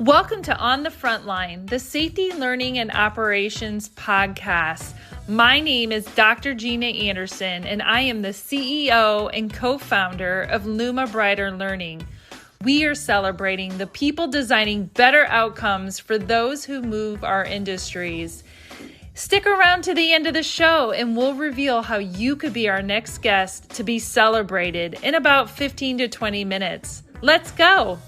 Welcome to On the Frontline, the Safety, Learning, and Operations podcast. My name is Dr. Gina Anderson, and I am the CEO and co-founder of Luma Brighter Learning. We are celebrating the people designing better outcomes for those who move our industries. Stick around to the end of the show, and we'll reveal how you could be our next guest to be celebrated in about 15 to 20 minutes. Let's go!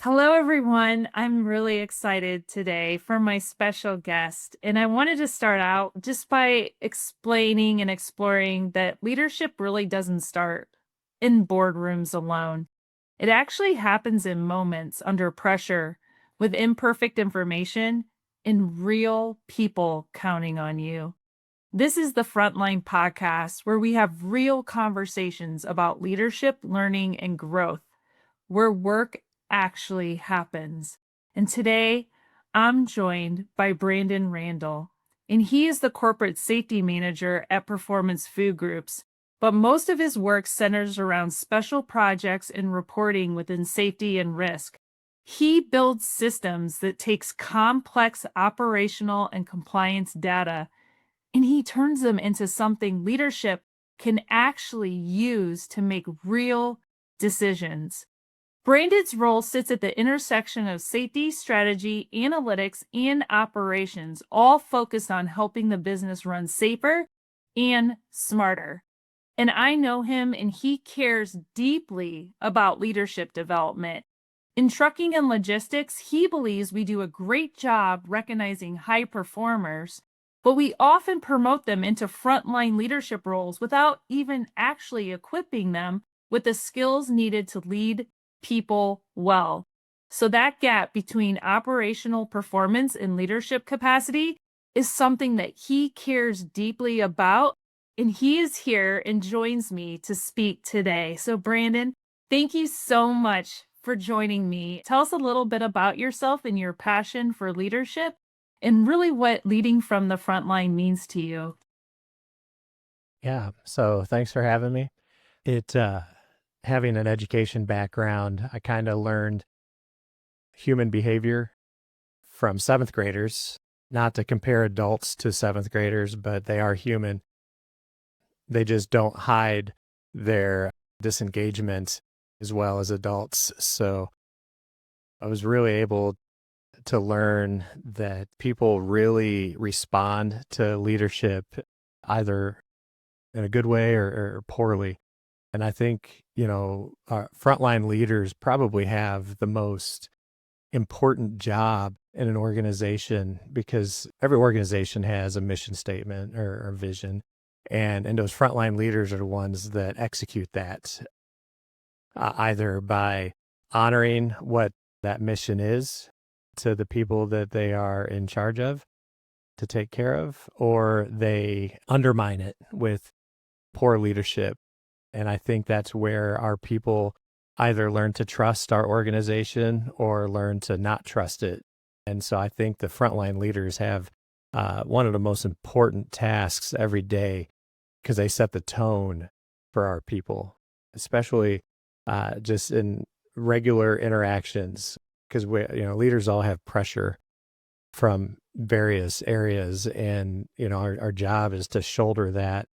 Hello, everyone. I'm really excited today for my special guest. And I wanted to start out just by explaining and exploring that leadership really doesn't start in boardrooms alone. It actually happens in moments under pressure with imperfect information and real people counting on you. This is the Frontline podcast where we have real conversations about leadership, learning, and growth, where work actually happens. And today I'm joined by Randall, and he is the corporate safety manager at Performance Food Groups. But most of his work centers around special projects and reporting within safety and risk. He builds systems that takes complex operational and compliance data, and he turns them into something leadership can actually use to make real decisions. Brandon's role sits at the intersection of safety, strategy, analytics, and operations, all focused on helping the business run safer and smarter. And I know him, and he cares deeply about leadership development. In trucking and logistics, he believes we do a great job recognizing high performers, but we often promote them into frontline leadership roles without even actually equipping them with the skills needed to lead people well. So that gap between operational performance and leadership capacity is something that he cares deeply about. And he is here and joins me to speak today. So Brandon, thank you so much for joining me. Tell us a little bit about yourself and your passion for leadership and really what leading from the front line means to you. Yeah, so thanks for having me. Having an education background, I kind of learned human behavior from seventh graders, not to compare adults to seventh graders, but they are human. They just don't hide their disengagement as well as adults. So I was really able to learn that people really respond to leadership either in a good way or poorly. And I think, our frontline leaders probably have the most important job in an organization because every organization has a mission statement or vision. And those frontline leaders are the ones that execute that, either by honoring what that mission is to the people that they are in charge of to take care of, or they undermine it with poor leadership. And I think that's where our people either learn to trust our organization or learn to not trust it. And so I think the frontline leaders have one of the most important tasks every day because they set the tone for our people, especially just in regular interactions, because leaders all have pressure from various areas. And, our job is to shoulder that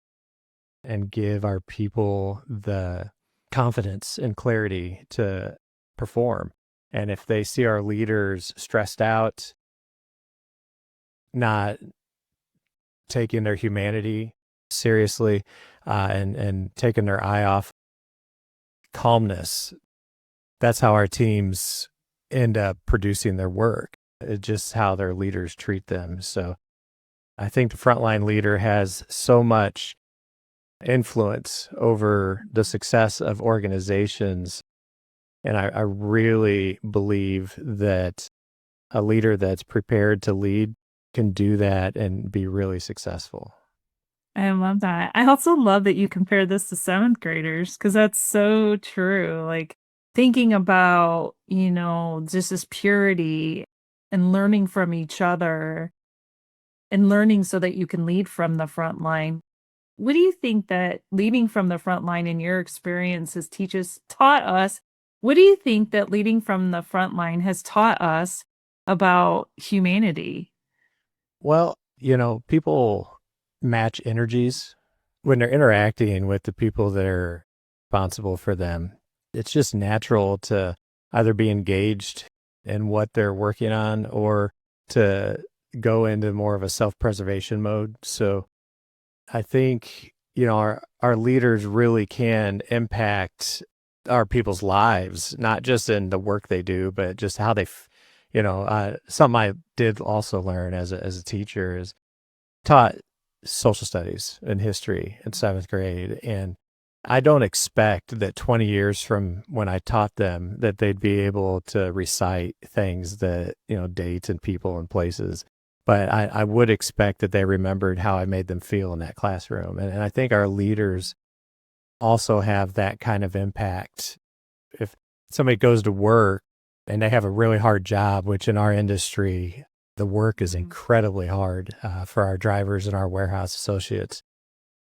and give our people the confidence and clarity to perform. And if they see our leaders stressed out, not taking their humanity seriously, and taking their eye off calmness, that's how our teams end up producing their work. It's just how their leaders treat them. So I think the frontline leader has so much influence over the success of organizations. And I really believe that a leader that's prepared to lead can do that and be really successful. I love that. I also love that you compare this to seventh graders because that's so true. Like thinking about, just this purity and learning from each other and learning so that you can lead from the front line. What do you think that leading from the front line in your experience has taught us What do you think that leading from the front line has taught us about humanity? Well, people match energies when they're interacting with the people that are responsible for them. It's just natural to either be engaged in what they're working on or to go into more of a self-preservation mode. So I think, our leaders really can impact our people's lives, not just in the work they do, but just how something I did also learn as a teacher is taught social studies and history in seventh grade. And I don't expect that 20 years from when I taught them that they'd be able to recite things that, dates and people and places. But I would expect that they remembered how I made them feel in that classroom. And I think our leaders also have that kind of impact. If somebody goes to work and they have a really hard job, which in our industry, the work is incredibly hard for our drivers and our warehouse associates.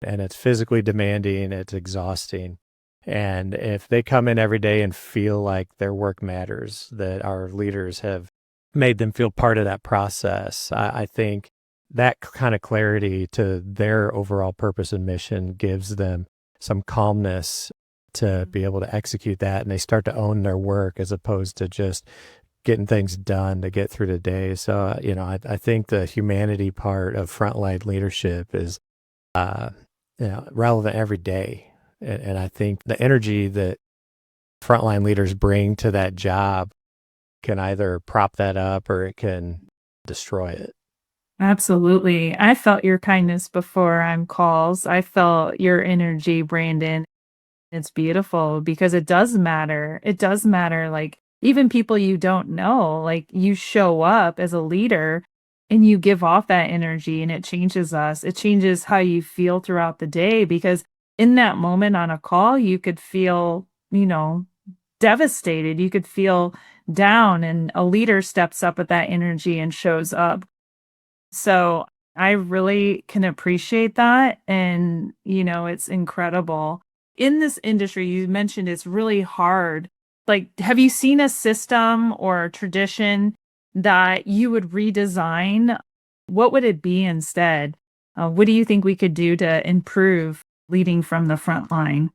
And it's physically demanding, it's exhausting. And if they come in every day and feel like their work matters, that our leaders have made them feel part of that process, I think that kind of clarity to their overall purpose and mission gives them some calmness to be able to execute that. And they start to own their work as opposed to just getting things done to get through the day. So, I think the humanity part of frontline leadership is, uh, relevant every day. And I think the energy that frontline leaders bring to that job can either prop that up or it can destroy it. Absolutely. I felt your kindness before on calls. I felt your energy, Brandon. It's beautiful because it does matter. It does matter. Like, even people you don't know, like, you show up as a leader and you give off that energy and it changes us. It changes how you feel throughout the day because in that moment on a call, you could feel, devastated. You could feel down, and a leader steps up with that energy and shows up. So I really can appreciate that. And, it's incredible. In this industry, you mentioned it's really hard. Like, have you seen a system or a tradition that you would redesign? What would it be instead? What do you think we could do to improve leading from the front line?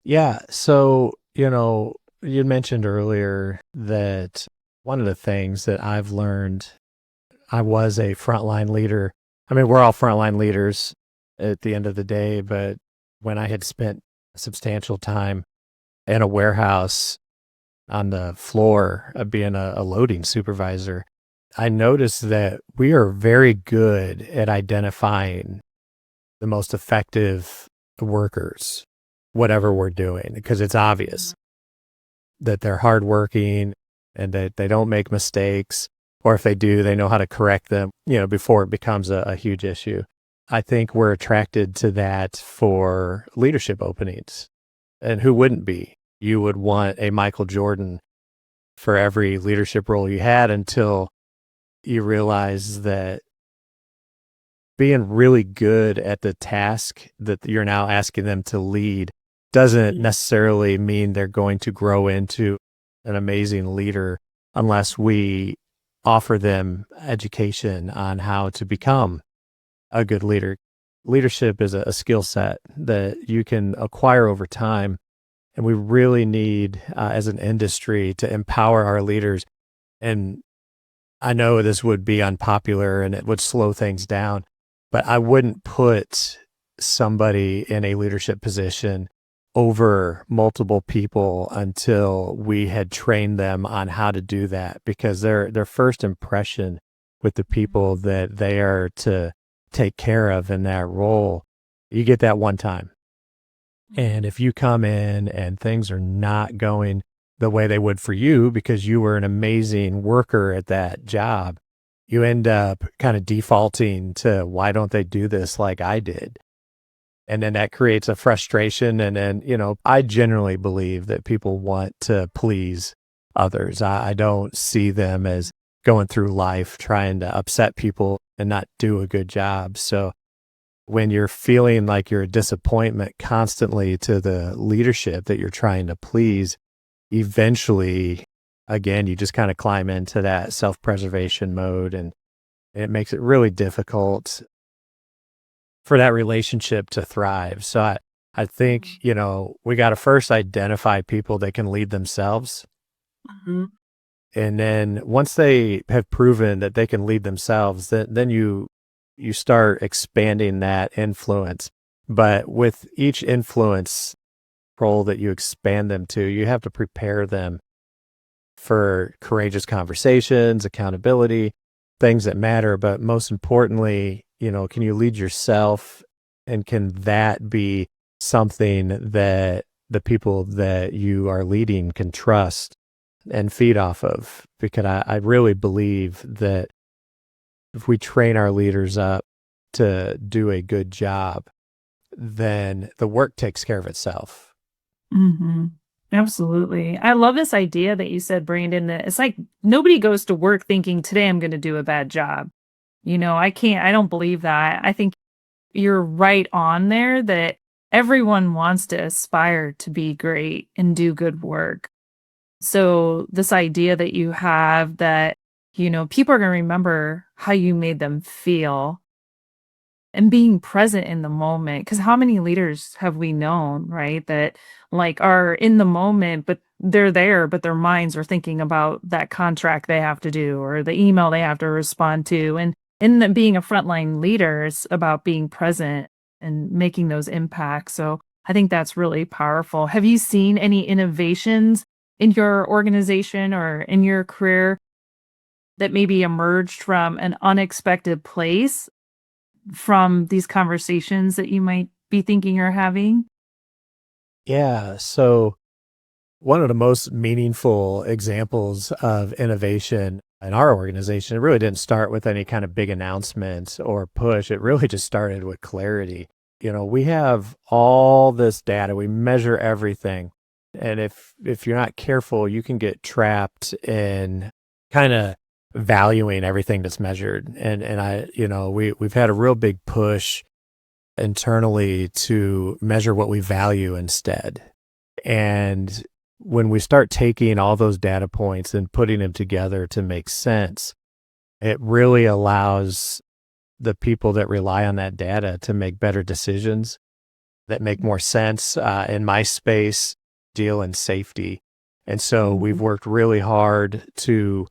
Yeah. So, you mentioned earlier that one of the things that I've learned, I was a frontline leader. I mean, we're all frontline leaders at the end of the day, but when I had spent substantial time in a warehouse on the floor of being a loading supervisor, I noticed that we are very good at identifying the most effective workers, whatever we're doing, because it's obvious that they're hardworking and that they don't make mistakes. Or if they do, they know how to correct them, before it becomes a huge issue. I think we're attracted to that for leadership openings. And who wouldn't be? You would want a Michael Jordan for every leadership role you had until you realize that being really good at the task that you're now asking them to lead doesn't necessarily mean they're going to grow into an amazing leader unless we offer them education on how to become a good leader. Leadership is a skill set that you can acquire over time. And we really need, as an industry, to empower our leaders. And I know this would be unpopular and it would slow things down, but I wouldn't put somebody in a leadership position over multiple people until we had trained them on how to do that, because their first impression with the people that they are to take care of in that role, you get that one time. And if you come in and things are not going the way they would for you because you were an amazing worker at that job, you end up kind of defaulting to, why don't they do this like I did? And then that creates a frustration. And then, I generally believe that people want to please others. I don't see them as going through life trying to upset people and not do a good job. So when you're feeling like you're a disappointment constantly to the leadership that you're trying to please, eventually, again, you just kind of climb into that self-preservation mode, and it makes it really difficult for that relationship to thrive. So I think, we got to first identify people that can lead themselves. Mhm. And then once they have proven that they can lead themselves, then you start expanding that influence. But with each influence role that you expand them to, you have to prepare them for courageous conversations, accountability, things that matter. But most importantly, can you lead yourself, and can that be something that the people that you are leading can trust and feed off of? Because I really believe that if we train our leaders up to do a good job, then the work takes care of itself. Mhm. Absolutely. I love this idea that you said, Brandon, that it's like nobody goes to work thinking today I'm going to do a bad job. I don't believe that. I think you're right on there that everyone wants to aspire to be great and do good work. So this idea that you have that, people are going to remember how you made them feel and being present in the moment. Because how many leaders have we known, right, that like are in the moment, but they're there, but their minds are thinking about that contract they have to do or the email they have to respond to. And in the being a frontline leader, it's about being present and making those impacts. So I think that's really powerful. Have you seen any innovations in your organization or in your career that maybe emerged from an unexpected place from these conversations that you might be thinking or having? Yeah. So one of the most meaningful examples of innovation in our organization, it really didn't start with any kind of big announcements or push. It really just started with clarity. We have all this data, we measure everything. And if you're not careful, you can get trapped in kind of valuing everything that's measured. And we've had a real big push internally to measure what we value instead. And when we start taking all those data points and putting them together to make sense, it really allows the people that rely on that data to make better decisions that make more sense. In my space, deal in safety. And so we've Mhm, worked really hard to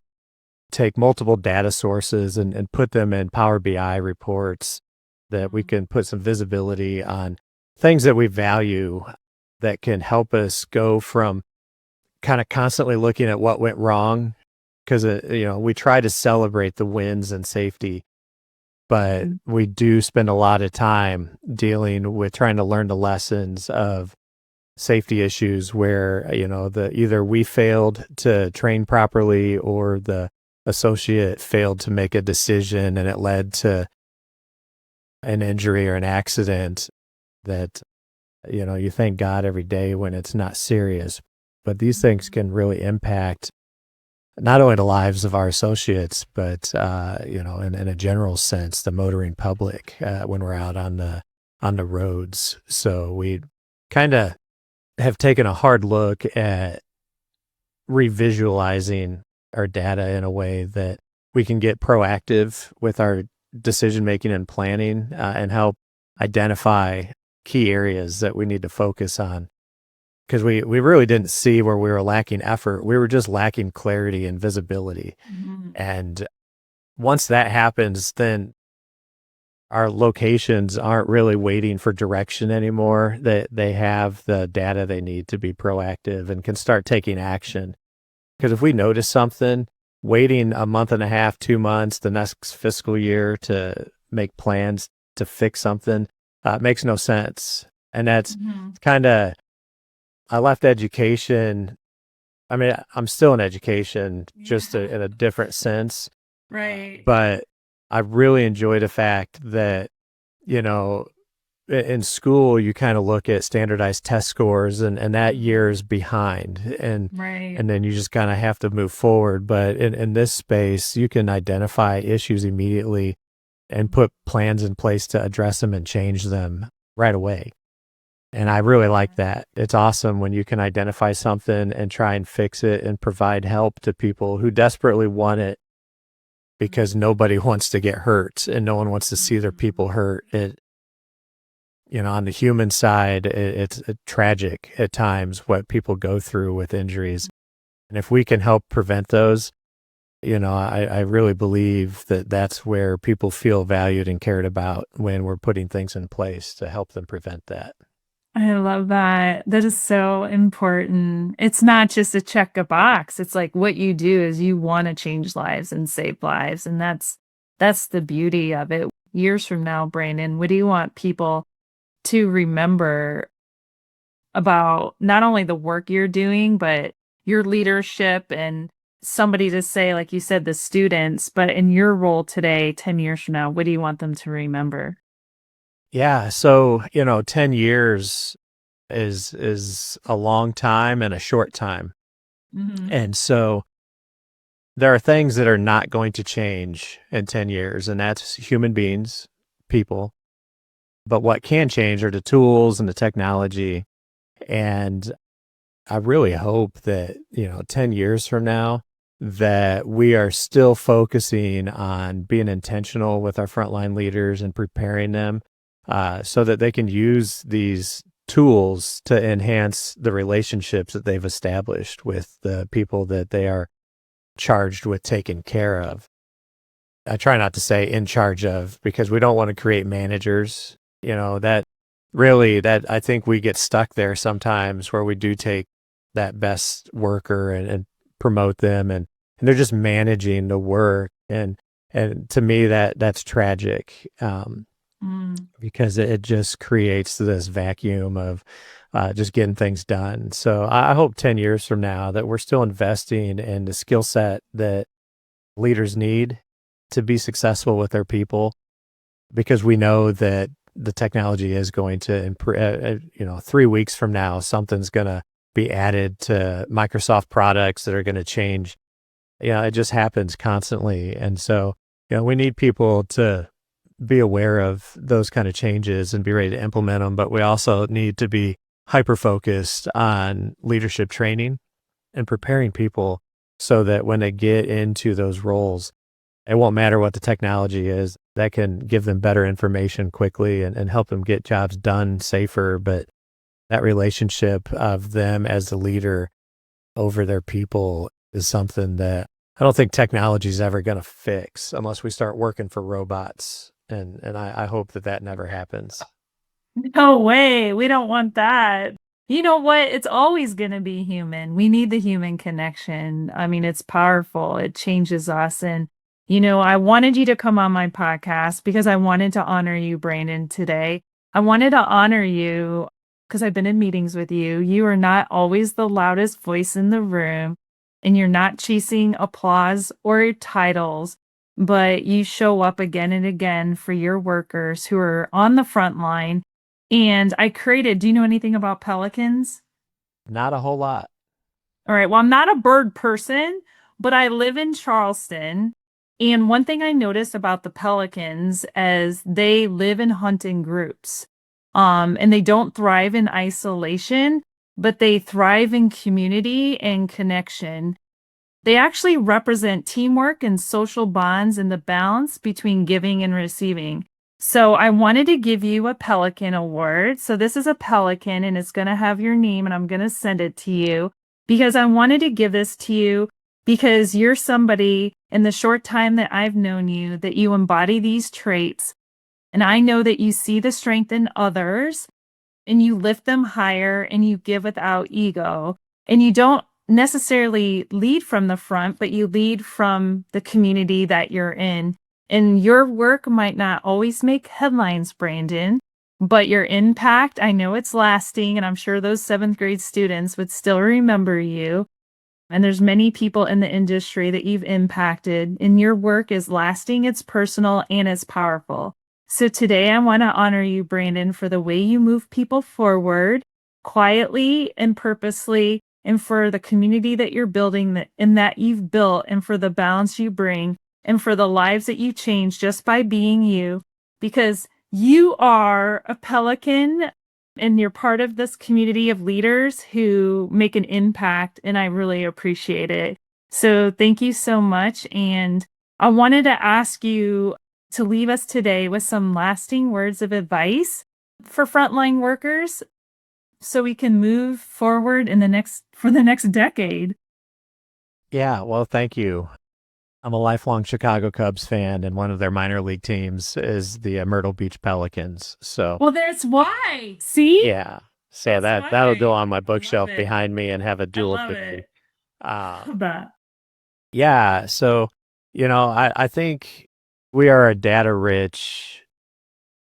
take multiple data sources and put them in Power BI reports that we mhm, can put some visibility on things that we value that can help us go from kind of constantly looking at what went wrong. Because we try to celebrate the wins and safety, but mhm, we do spend a lot of time dealing with trying to learn the lessons of safety issues where the either we failed to train properly or the associate failed to make a decision and it led to an injury or an accident that you thank God every day when it's not serious. But these things mhm, can really impact not only the lives of our associates, but in a general sense, the motoring public when we're out on the roads. So we kind of have taken a hard look at revisualizing our data in a way that we can get proactive with our decision making and planning and help identify key areas that we need to focus on because we really didn't see where we were lacking effort. We were just lacking clarity and visibility. mhm, And once that happens, then our locations aren't really waiting for direction anymore. They have the data they need to be proactive and can start taking action. Because if we notice something, waiting a month and a half, 2 months, the next fiscal year to make plans to fix something makes no sense. And that's mhm. kind of, I left education. I mean, I'm still in education, just Yeah, in a different sense. right. But I really enjoy the fact that, you know, in school, you kind of look at standardized test scores and that year Mhm, is behind right. and then you just kind of have to move forward. But in this space, you can identify issues immediately and put plans in place to address them and change them right away. And I really like that. It's awesome when you can identify something and try and fix it and provide help to people who desperately want it because nobody wants to get hurt and no one wants to see their people hurt. On the human side, it's tragic at times what people go through with injuries. And if we can help prevent those, I really believe that that's where people feel valued and cared about when we're putting things in place to help them prevent that. I love that. That is so important. It's not just a check a box. It's like what you do is you want to change lives and save lives. And that's the beauty of it. Years from now, Brandon, what do you want people to remember about not only the work you're doing, but your leadership and somebody to say, like you said, the students, but in your role today, 10 years from now, what do you want them to remember? Yeah, so, 10 years is a long time and a short time. Hmm. And so there are things that are not going to change in 10 years, and that's human beings, people. But what can change are the tools and the technology. And I really hope that, 10 years from now, that we are still focusing on being intentional with our frontline leaders and preparing them so that they can use these tools to enhance the relationships that they've established with the people that they are charged with taking care of. I try not to say in charge of because we don't want to create managers, that really that I think we get stuck there sometimes where we do take that best worker and promote them and they're just managing the work and to me that's tragic Mm. because it just creates this vacuum of just getting things done. So I hope 10 years from now that we're still investing in the skill set that leaders need to be successful with their people because we know that the technology is going to improve. 3 weeks from now, something's going to be added to Microsoft products that are going to change. It just happens constantly. And so, we need people to be aware of those kind of changes and be ready to implement them. But we also need to be hyper focused on leadership training and preparing people so that when they get into those roles, it won't matter what the technology is. That can give them better information quickly and help them get jobs done safer. But that relationship of them as the leader over their people is something that I don't think technology is ever going to fix unless we start working for robots. And I hope that never happens. No way. We don't want that. You know what? It's always going to be human. We need the human connection. I mean, it's powerful. It changes us. And, I wanted you to come on my podcast because I wanted to honor you, Brandon, today. I wanted to honor you because I've been in meetings with you. You are not always the loudest voice in the room, and you're not chasing applause or titles, but you show up again and again for your workers who are on the front line. And do you know anything about pelicans? Not a whole lot. All right. Well, I'm not a bird person, but I live in Charleston. And one thing I noticed about the pelicans is they live in hunting groups. And they don't thrive in isolation, but they thrive in community and connection. They actually represent teamwork and social bonds and the balance between giving and receiving. So I wanted to give you a Pelican Award. So this is a pelican and it's going to have your name and I'm going to send it to you because I wanted to give this to you because you're somebody in the short time that I've known you that you embody these traits. And I know that you see the strength in others and you lift them higher and you give without ego. And you don't necessarily lead from the front, but you lead from the community that you're in. And your work might not always make headlines, Brandon, but your impact, I know it's lasting. And I'm sure those seventh grade students would still remember you. And there's many people in the industry that you've impacted, and your work is lasting, it's personal, and it's powerful. So today I want to honor you, Brandon, for the way you move people forward quietly and purposely, and for the community that you're building and that you've built, and for the balance you bring. and for the lives that you change just by being you, because you are a pelican and you're part of this community of leaders who make an impact, and I really appreciate it. So thank you so much. And I wanted to ask you to leave us today with some lasting words of advice for frontline workers so we can move forward for the next decade. Yeah, well, thank you. I'm a lifelong Chicago Cubs fan, and one of their minor league teams is the Myrtle Beach Pelicans. So, Well, there's why. See? yeah, so That's that'll go why. on my I love bookshelf it. behind me and have a I dual love affinity. it. Uh, Love that. yeah, so I think we are a data rich,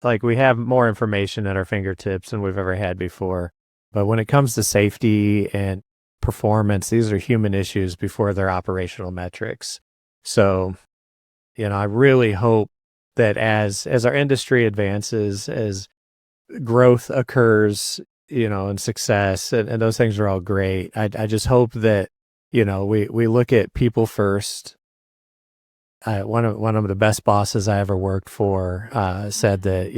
like we have more information at our fingertips than we've ever had before. But when it comes to safety and performance, these are human issues before they're operational metrics. So, I really hope that as our industry advances, as growth occurs, and success, and those things are all great. I just hope that, we look at people first. One of the best bosses I ever worked for said that,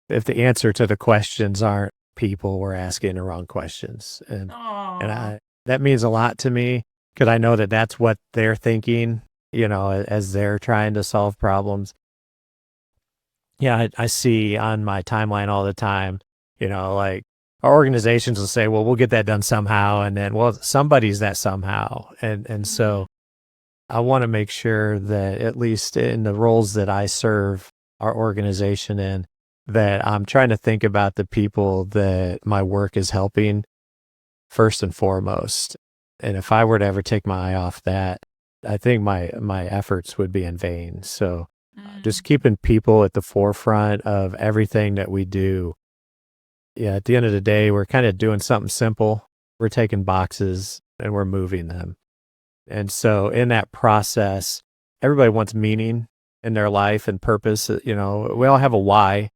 if the answer to the questions aren't people, we're asking the wrong questions. And Aw. that means a lot to me because I know that that's what they're thinking, as they're trying to solve problems. Yeah, I see on my timeline all the time, like our organizations will say, well, we'll get that done somehow. And then, well, somebody's that somehow. And Mhm. so I want to make sure that at least in the roles that I serve our organization in, that I'm trying to think about the people that my work is helping first and foremost. And if I were to ever take my eye off that, I think my efforts would be in vain. So just Mm. keeping people at the forefront of everything that we do. Yeah, at the end of the day, we're kind of doing something simple. We're taking boxes and we're moving them. And so in that process, everybody wants meaning in their life and purpose. We all have a why.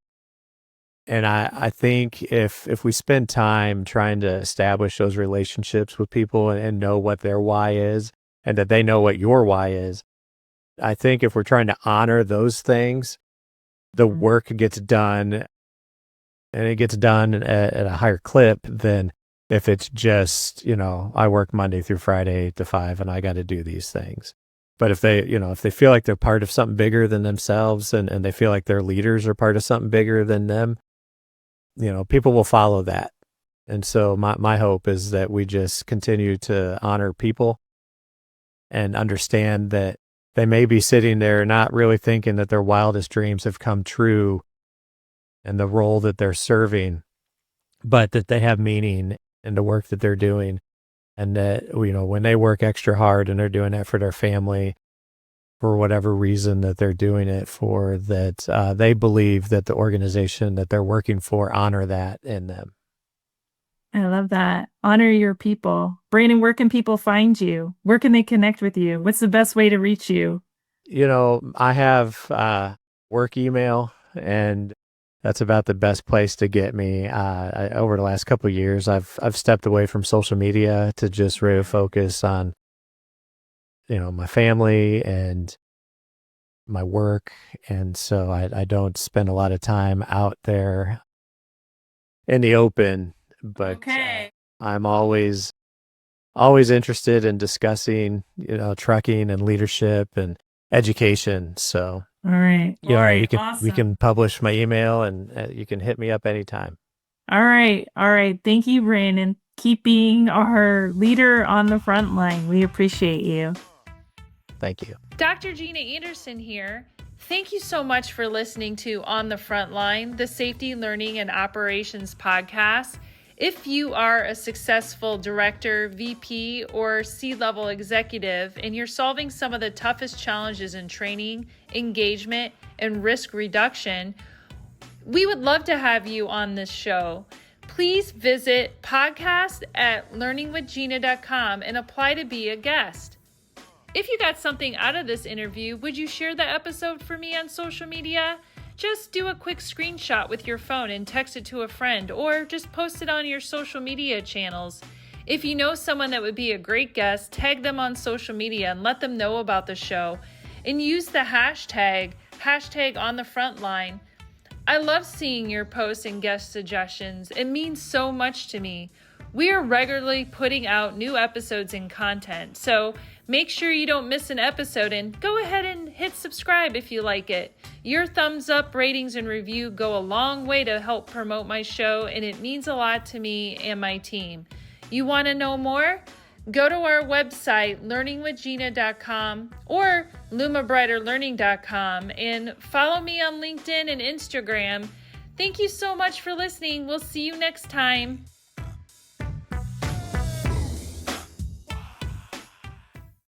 And I think if we spend time trying to establish those relationships with people and know what their why is and that they know what your why is, I think if we're trying to honor those things, the Mhm. work gets done and it gets done at a higher clip than if it's just, I work Monday through Friday 8 to 5 and I got to do these things. But if they feel like they're part of something bigger than themselves and they feel like their leaders are part of something bigger than them, people will follow that. And so my hope is that we just continue to honor people and understand that they may be sitting there not really thinking that their wildest dreams have come true and the role that they're serving, but that they have meaning in the work that they're doing. And that, when they work extra hard and they're doing that for their family, for whatever reason that they're doing it for, that they believe that the organization that they're working for honor that in them. I love that. Honor your people. Brandon, where can people find you? Where can they connect with you? What's the best way to reach you? I have work email, and that's about the best place to get me. Over the last couple of years, I've stepped away from social media to just really Okay. focus on my family and my work, and so I don't spend a lot of time out there in the open. But Okay. I'm always interested in discussing trucking and leadership and education. So. All right. All Yeah, right. we Awesome. can publish my email and you can hit me up anytime. All right. All right. Thank you, Brandon. Keep being our leader on the front line. We appreciate you. Thank you. Dr. Gina Anderson here. Thank you so much for listening to On the Front Line, the Safety, Learning, and Operations podcast. If you are a successful director, VP, or C-level executive, and you're solving some of the toughest challenges in training, engagement, and risk reduction, we would love to have you on this show. Please visit podcast@learningwithgina.com and apply to be a guest. If you got something out of this interview, would you share the episode for me on social media? Just do a quick screenshot with your phone and text it to a friend, or just post it on your social media channels. If you know someone that would be a great guest, tag them on social media and let them know about the show. and use the hashtag on the frontline. I love seeing your posts and guest suggestions. It means so much to me. We are regularly putting out new episodes and content, so make sure you don't miss an episode and go ahead and hit subscribe if you like it. Your thumbs up, ratings, and review go a long way to help promote my show, and it means a lot to me and my team. You want to know more? Go to our website, learningwithgina.com or lumabrighterlearning.com, and follow me on LinkedIn and Instagram. Thank you so much for listening. We'll see you next time.